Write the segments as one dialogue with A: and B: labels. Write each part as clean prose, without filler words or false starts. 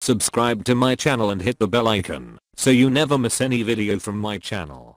A: Subscribe to my channel and hit the bell icon so you never miss any video from my channel.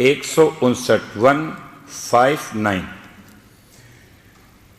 B: 159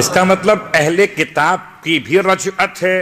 B: اس کا مطلب اہل کتاب کی بھی رجعت ہے.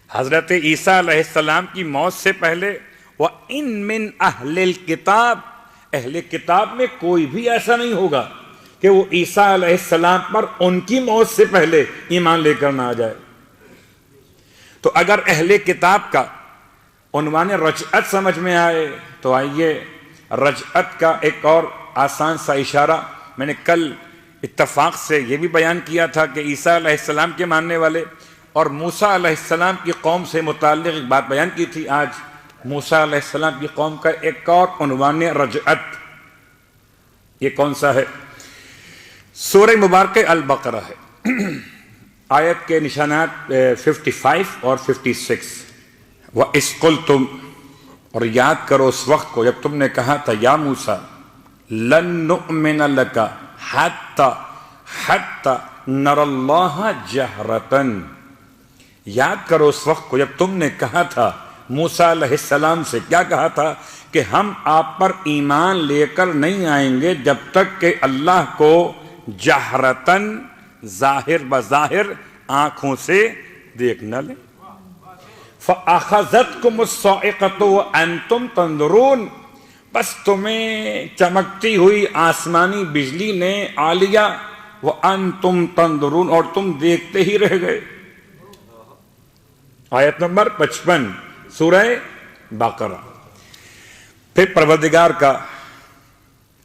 B: حضرت عیسیٰ علیہ السلام کی موت سے پہلے وَإِن مِّنْ أَهْلِ الْكِتَابِ، اہل کتاب میں کوئی بھی ایسا نہیں ہوگا کہ وہ عیسیٰ علیہ السلام پر ان کی موت سے پہلے ایمان لے کر نہ آ جائے. تو اگر اہل کتاب کا عنوان رجعت سمجھ میں آئے تو آئیے رجعت کا ایک اور آسان سا اشارہ. میں نے کل اتفاق سے یہ بھی بیان کیا تھا کہ عیسیٰ علیہ السلام کے ماننے والے اور موسیٰ علیہ السلام کی قوم سے متعلق ایک بات بیان کی تھی. آج موسیٰ علیہ السلام کی قوم کا ایک اور عنوان رجعت، یہ کون سا ہے؟ سورہ مبارکہ البقرہ ہے. آیت کے نشانات 55 اور 56. وَإِذْ قُلْتُمْ، اور یاد کرو اس وقت کو جب تم نے کہا تھا یا موسیٰ لن نؤمن لک حتی نر اللہ جہرتن. یاد کرو اس وقت کو جب تم نے کہا تھا موسیٰ علیہ السلام سے، کیا کہا تھا؟ کہ ہم آپ پر ایمان لے کر نہیں آئیں گے جب تک کہ اللہ کو جہرتن، ظاہر بظاہر آنکھوں سے دیکھ نہ لیں. فَأَخَذَتْكُمُ الصَّاعِقَةُ وَأَنْتُمْ تَنْظُرُونَ، بس تمہیں چمکتی ہوئی آسمانی بجلی نے آ لیا. وَأَنْتُمْ تَنْظُرُونَ، اور تم دیکھتے ہی رہ گئے. آیت نمبر 55 سورہ بقرہ. پھر پروردگار کا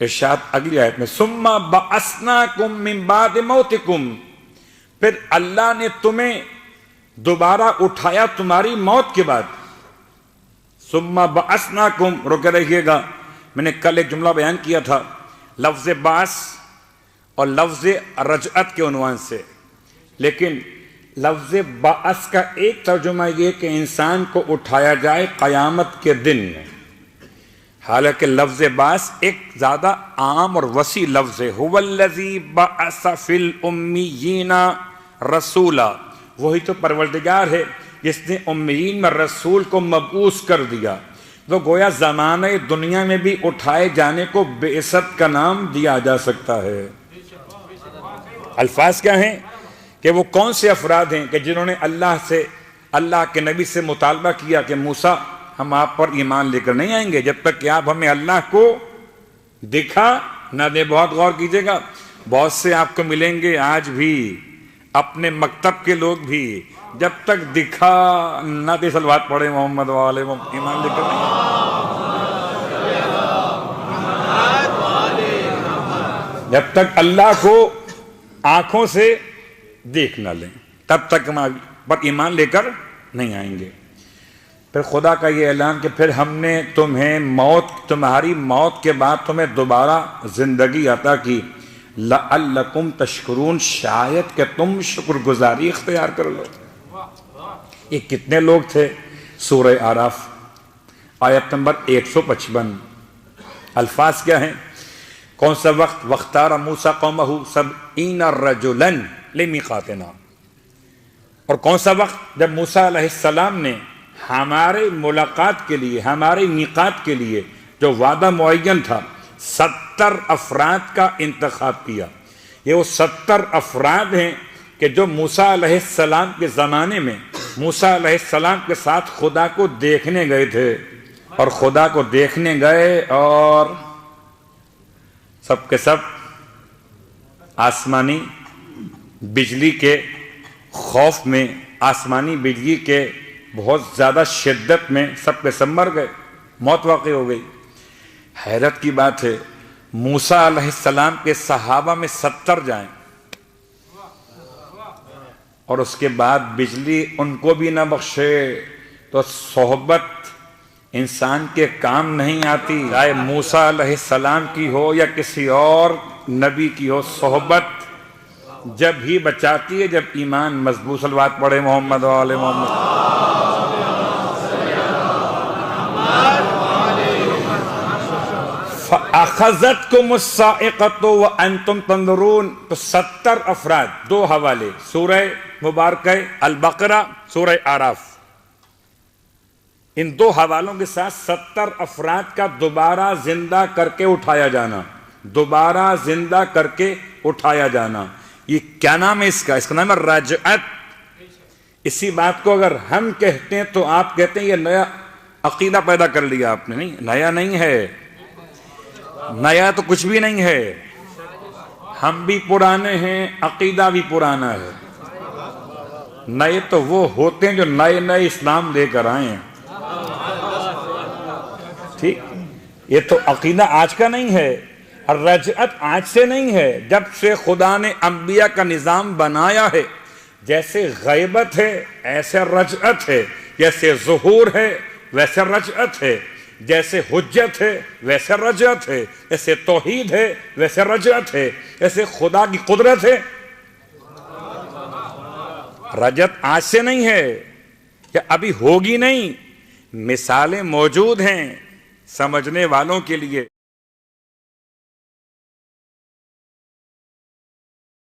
B: ارشاد اگلی آیت میں ثُمَّ بَعَثْنَاكُمْ مِنْ بَعْدِ مَوْتِكُمْ، پھر اللہ نے تمہیں دوبارہ اٹھایا تمہاری موت کے بعد. ثُمَّ بَعَثْنَاكُمْ، رکے رہیے گا، میں نے کل ایک جملہ بیان کیا تھا لفظ بعث اور لفظ رجعت کے عنوان سے، لیکن لفظ بعث کا ایک ترجمہ یہ کہ انسان کو اٹھایا جائے قیامت کے دن میں، حالانکہ لفظ بعث ایک زیادہ عام اور وسیع لفظ ہے. هو الذی بعث فی الامیین رسولا، وہی تو پروردگار ہے جس نے امیین میں رسول کو مبعوث کر دیا. تو گویا زمانہ دنیا میں بھی اٹھائے جانے کو بعثت کا نام دیا جا سکتا ہے. الفاظ کیا ہیں کہ وہ کون سے افراد ہیں کہ جنہوں نے اللہ کے نبی سے مطالبہ کیا کہ موسیٰ ہم آپ پر ایمان لے کر نہیں آئیں گے جب تک کہ آپ ہمیں اللہ کو دکھا نہ دیں. بہت غور کیجئے گا، بہت سے آپ کو ملیں گے آج بھی، اپنے مکتب کے لوگ بھی، جب تک دکھا نہ دے صلوات پڑھے محمد والے ایمان لے کر نہیں آئیں. جب تک اللہ کو آنکھوں سے دیکھ نہ لیں تب تک ہم پر ایمان لے کر نہیں آئیں گے. پھر خدا کا یہ اعلان کہ پھر ہم نے تمہاری موت کے بعد تمہیں دوبارہ زندگی عطا کی. لعلکم تشکرون، شاید کہ تم شکر گزاری اختیار کر لو. یہ کتنے لوگ تھے؟ سورہ اعراف آیت نمبر 155. الفاظ کیا ہیں؟ کون سا وقت؟ وَاخْتَارَ مُوسَىٰ قَوْمَهُ 70 رَجُلًا لِمِيقَاتِنَا. اور کون سا وقت؟ جب موسیٰ علیہ السلام نے ہمارے ملاقات کے لیے، ہمارے میقات کے لیے جو وعدہ معین تھا 70 افراد کا انتخاب کیا. یہ وہ 70 افراد ہیں کہ جو موسیٰ علیہ السلام کے زمانے میں موسیٰ علیہ السلام کے ساتھ خدا کو دیکھنے گئے تھے، اور خدا کو دیکھنے گئے اور سب کے سب آسمانی بجلی کے خوف میں، آسمانی بجلی کے بہت زیادہ شدت میں سب کے سب مر گئے، موت واقع ہو گئی. حیرت کی بات ہے موسیٰ علیہ السلام کے صحابہ میں 70 جائیں اور اس کے بعد بجلی ان کو بھی نہ بخشے. تو صحبت انسان کے کام نہیں آتی، چاہے موسیٰ علیہ السلام کی ہو یا کسی اور نبی کی ہو. صحبت جب ہی بچاتی ہے جب ایمان مضبوط. صلوات پڑھے محمد وآل محمد. فَأَخَذَتْكُمُ الصَّاعِقَةُ وَأَنْتُمْ تَنْظُرُونَ. تو 70 افراد، دو حوالے، سورہ مبارکہ البقرہ، سورہ اعراف، ان دو حوالوں کے ساتھ 70 افراد کا دوبارہ زندہ کر کے اٹھایا جانا، دوبارہ زندہ کر کے اٹھایا جانا. یہ کیا نام ہے اس کا نام ہے رجعت. اسی بات کو اگر ہم کہتے ہیں تو آپ کہتے ہیں یہ نیا عقیدہ پیدا کر لیا آپ نے. نہیں، نیا نہیں ہے، نیا تو کچھ بھی نہیں ہے. ہم بھی پرانے ہیں، عقیدہ بھی پرانا ہے. نئے تو وہ ہوتے ہیں جو نئے نئے اسلام لے کر آئے ہیں. ٹھیک، یہ تو عقیدہ آج کا نہیں ہے. رجعت آج سے نہیں ہے، جب سے خدا نے انبیاء کا نظام بنایا ہے. جیسے غیبت ہے ایسے رجعت ہے، جیسے ظہور ہے ویسے رجعت ہے، جیسے حجت ہے ویسے رجعت ہے، جیسے توحید ہے ویسے رجعت ہے، جیسے خدا کی قدرت ہے. رجعت آج سے نہیں ہے، یا ابھی ہوگی نہیں. مثالیں موجود ہیں سمجھنے والوں کے لیے.